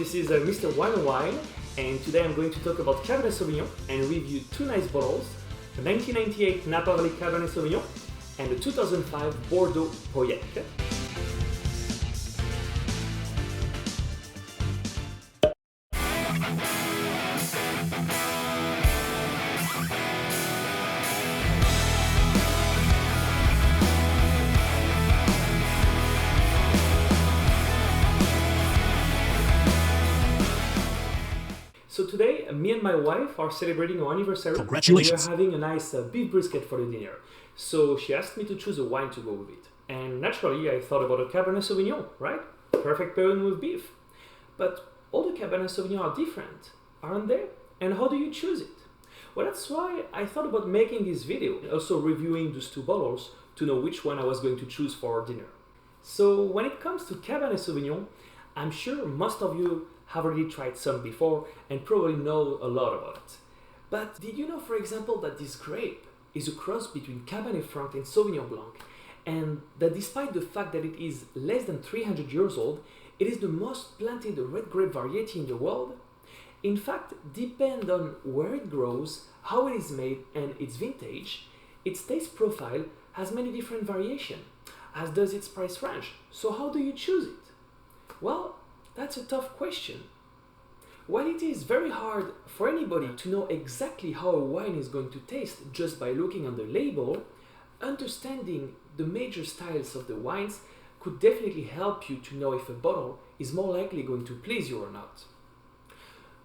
this is Mr. WineOwine, and today I'm going to talk about Cabernet Sauvignon and review two nice bottles, the 1998 Napa Valley Cabernet Sauvignon and the 2005 Bordeaux Pauillac. So today, me and my wife are celebrating our anniversary. Congratulations! And we're having a nice beef brisket for the dinner. So she asked me to choose a wine to go with it. And naturally, I thought about a Cabernet Sauvignon, right? Perfect pairing with beef. But all the Cabernet Sauvignon are different, aren't they? And how do you choose it? Well, that's why I thought about making this video, also reviewing those two bottles to know which one I was going to choose for dinner. So when it comes to Cabernet Sauvignon, I'm sure most of you have already tried some before and probably know a lot about it. But did you know, for example, that this grape is a cross between Cabernet Franc and Sauvignon Blanc, and that despite the fact that it is less than 300 years old, it is the most planted red grape variety in the world? In fact, depending on where it grows, how it is made, and its vintage, its taste profile has many different variations, as does its price range. So how do you choose it? Well, that's a tough question. While it is very hard for anybody to know exactly how a wine is going to taste just by looking on the label, understanding the major styles of the wines could definitely help you to know if a bottle is more likely going to please you or not.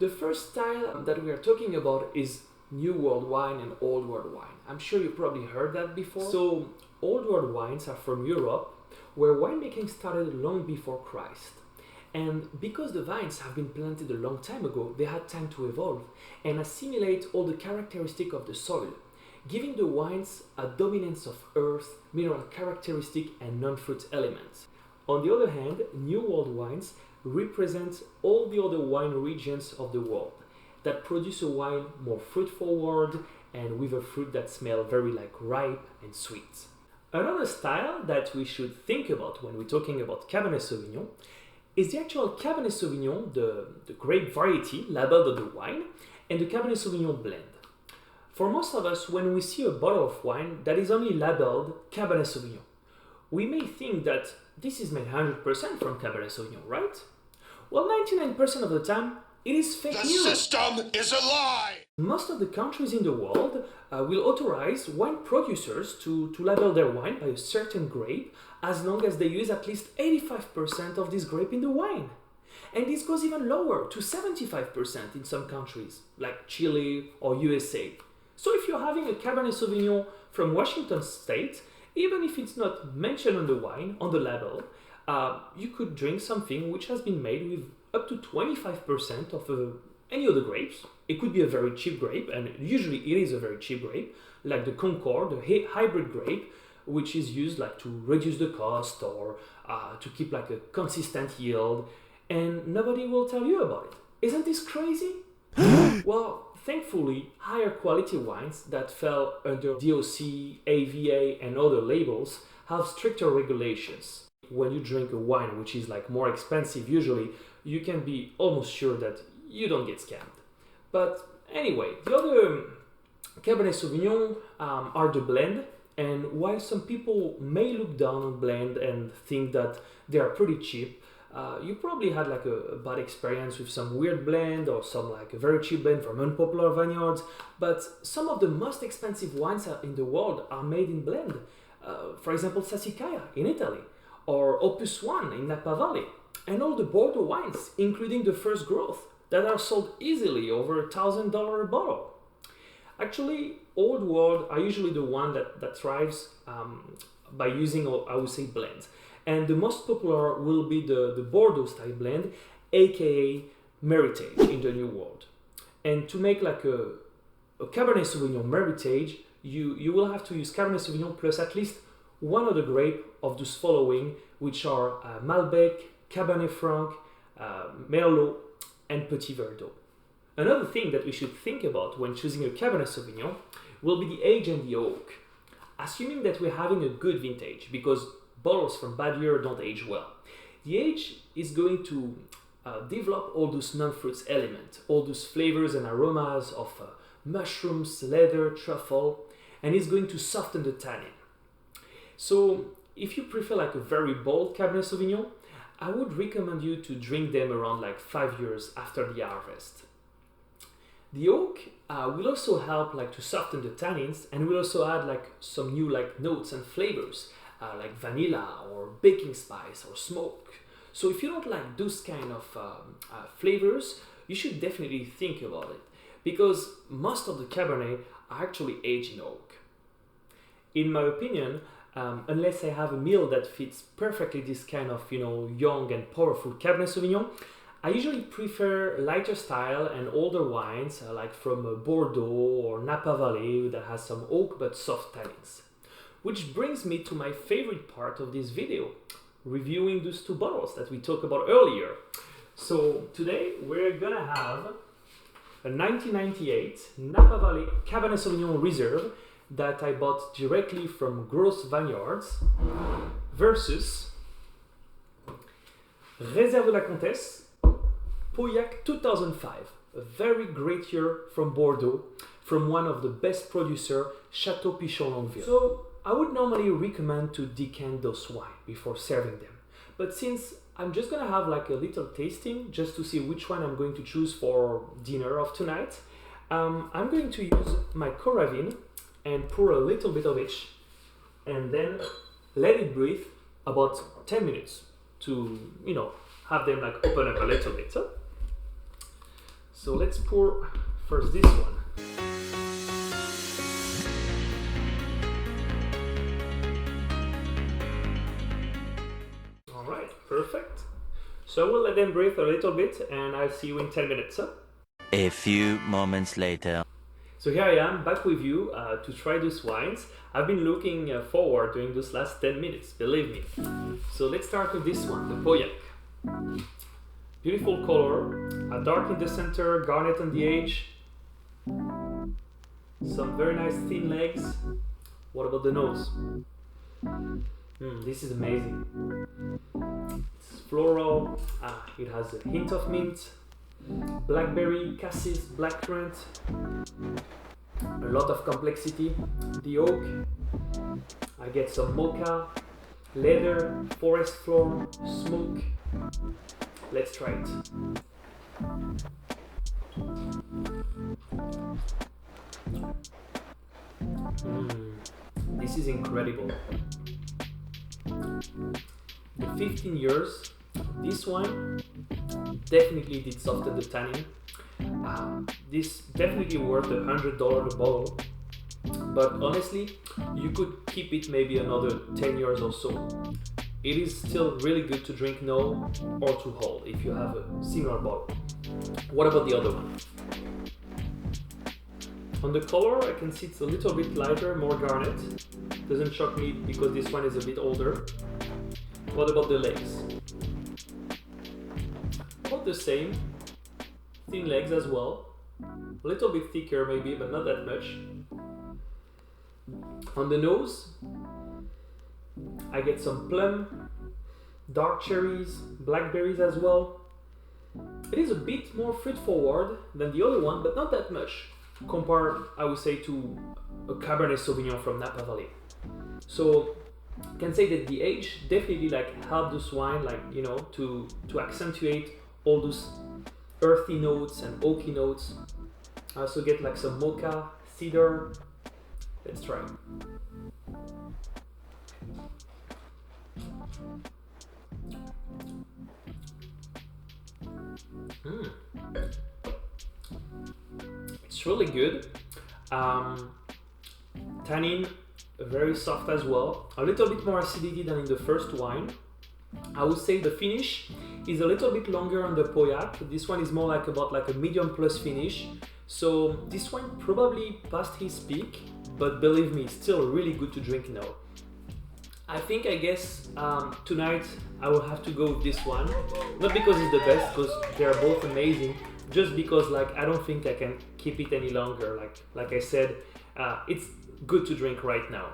The first style that we are talking about is New World wine and Old World wine. I'm sure you probably heard that before. So, Old World wines are from Europe, where winemaking started long before Christ. And because the vines have been planted a long time ago, they had time to evolve and assimilate all the characteristics of the soil, giving the wines a dominance of earth, mineral characteristic, and non-fruit elements. On the other hand, New World wines represent all the other wine regions of the world that produce a wine more fruit forward and with a fruit that smells very like ripe and sweet. Another style that we should think about when we're talking about Cabernet Sauvignon is the actual Cabernet Sauvignon, the grape variety labeled on the wine, and the Cabernet Sauvignon blend. For most of us, when we see a bottle of wine that is only labeled Cabernet Sauvignon, we may think that this is made 100% from Cabernet Sauvignon, right? Well, 99% of the time, it is fake news. The system is a lie! Most of the countries in the world will authorize wine producers to label their wine by a certain grape as long as they use at least 85% of this grape in the wine. And this goes even lower to 75% in some countries, like Chile or USA. So if you're having a Cabernet Sauvignon from Washington State, even if it's not mentioned on the wine, on the label, you could drink something which has been made with up to 25% of any other grapes. It could be a very cheap grape, and usually it is a very cheap grape, like the Concord, the hybrid grape, which is used like to reduce the cost or to keep like a consistent yield, and nobody will tell you about it. Isn't this crazy? Well, thankfully, higher quality wines that fell under DOC, AVA, and other labels have stricter regulations. When you drink a wine which is like more expensive, usually you can be almost sure that you don't get scammed. But anyway, the other Cabernet Sauvignon are the blend, and while some people may look down on blend and think that they are pretty cheap, you probably had like a bad experience with some weird blend or some like a very cheap blend from unpopular vineyards. But some of the most expensive wines in the world are made in blend. For example, Sassicaia in Italy, or Opus One in Napa Valley, and all the Bordeaux wines, including the First Growth, that are sold easily over $1,000 a bottle. Actually, Old World are usually the one that thrives by using, I would say, blends. And the most popular will be the Bordeaux style blend, aka Meritage in the New World. And to make like a Cabernet Sauvignon Meritage, you will have to use Cabernet Sauvignon plus at least one other grape of those following, which are Malbec, Cabernet Franc, Merlot, and Petit Verdot. Another thing that we should think about when choosing a Cabernet Sauvignon will be the age and the oak. Assuming that we're having a good vintage, because bottles from bad year don't age well. The age is going to develop all those non-fruits elements, all those flavors and aromas of mushrooms, leather, truffle, and it's going to soften the tannin. So if you prefer like a very bold Cabernet Sauvignon, I would recommend you to drink them around like 5 years after the harvest. The oak will also help like to soften the tannins, and will also add like some new like notes and flavors like vanilla or baking spice or smoke. So if you don't like those kind of flavors, you should definitely think about it, because most of the Cabernet are actually aged in oak. In my opinion, unless I have a meal that fits perfectly this kind of young and powerful Cabernet Sauvignon, I usually prefer lighter style and older wines like from Bordeaux or Napa Valley that has some oak but soft tannins. Which brings me to my favorite part of this video, reviewing those two bottles that we talked about earlier. So today we're gonna have a 1998 Napa Valley Cabernet Sauvignon Reserve that I bought directly from Gross Vineyards versus Réserve de la Comtesse Pauillac 2005, a very great year from Bordeaux, from one of the best producer, Château Pichon Longueville. So I would normally recommend to decant those wine before serving them, but since I'm just gonna have like a little tasting just to see which one I'm going to choose for dinner of tonight, I'm going to use my Coravin and pour a little bit of each, and then let it breathe about 10 minutes to have them like open up a little bit. So let's pour first this one. All right, perfect. So we'll let them breathe a little bit, and I'll see you in 10 minutes. A few moments later. So here I am back with you to try those wines. I've been looking forward during those last 10 minutes, believe me. So let's start with this one, the Pauillac. Beautiful color, dark in the center, garnet on the edge. Some very nice thin legs. What about the nose? This is amazing. It's floral, it has a hint of mint, blackberry, cassis, blackcurrant, a lot of complexity. The oak, I get some mocha, leather, forest floor, smoke. Let's try it. This is incredible. The 15 years, this wine definitely did soften the tannin. This definitely worth $100 a bottle, but honestly, you could keep it maybe another 10 years or so. It is still really good to drink now or to hold if you have a similar bottle. What about the other one? On the color, I can see it's a little bit lighter, more garnet. Doesn't shock me because this one is a bit older. What about the legs? About the same. Thin legs as well. A little bit thicker maybe, but not that much. On the nose, I get some plum, dark cherries, blackberries as well. It is a bit more fruit forward than the other one, but not that much, compared, I would say, to a Cabernet Sauvignon from Napa Valley. So I can say that the age definitely helped this wine to accentuate all those earthy notes and oaky notes. I also get some mocha, cedar. Let's try. It's really good. Tannin, very soft as well. A little bit more acidity than in the first wine. I would say the finish is a little bit longer on the Pauillac. This one is more about a medium plus finish. So this one probably past his peak, but believe me, it's still really good to drink now. I guess tonight I will have to go with this one. Not because it's the best, because they're both amazing, just because I don't think I can keep it any longer. Like I said, it's good to drink right now.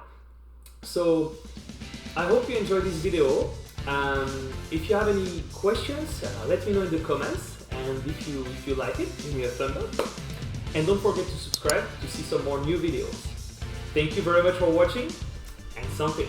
So I hope you enjoyed this video. If you have any questions, let me know in the comments, and if you like it, give me a thumbs up. And don't forget to subscribe to see some more new videos. Thank you very much for watching, and santé!